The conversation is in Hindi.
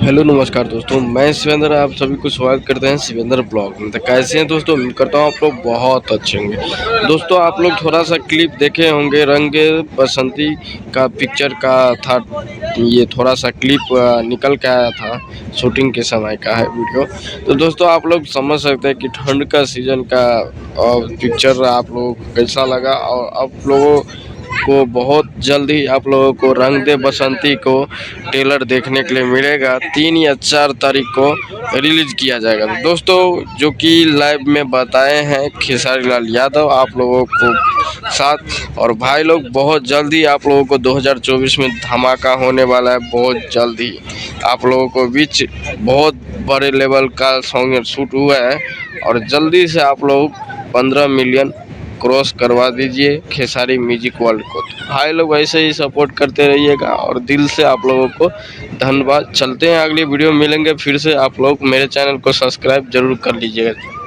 हेलो नमस्कार दोस्तों, मैं शिवेंद्र आप सभी को स्वागत करते हैं शिवेंद्र ब्लॉग में। तो कैसे हैं दोस्तों, उम्मीद करता हूँ आप लोग बहुत अच्छे होंगे। दोस्तों आप लोग थोड़ा सा क्लिप देखे होंगे, रंग बसंती का पिक्चर का था। ये थोड़ा सा क्लिप निकल के आया था, शूटिंग के समय का है वीडियो। तो दोस्तों आप लोग समझ सकते हैं कि ठंड का सीज़न का पिक्चर आप लोगों को कैसा लगा। और आप लोगों को बहुत जल्दी आप लोगों को रंग दे बसंती को ट्रेलर देखने के लिए मिलेगा। 3 या 4 तारीख को रिलीज किया जाएगा। तो दोस्तों जो कि लाइव में बताए हैं खेसारी लाल यादव आप लोगों को साथ। और भाई लोग बहुत जल्दी आप लोगों को 2024 में धमाका होने वाला है। बहुत जल्दी आप लोगों को बीच बहुत बड़े लेवल का सॉन्ग शूट हुआ है और जल्दी से आप लोग 15 मिलियन क्रॉस करवा दीजिए खेसारी म्यूजिक वर्ल्ड को। तो भाई लोग ऐसे ही सपोर्ट करते रहिएगा और दिल से आप लोगों को धन्यवाद। चलते हैं अगली वीडियो मिलेंगे फिर से। आप लोग मेरे चैनल को सब्सक्राइब जरूर कर लीजिएगा।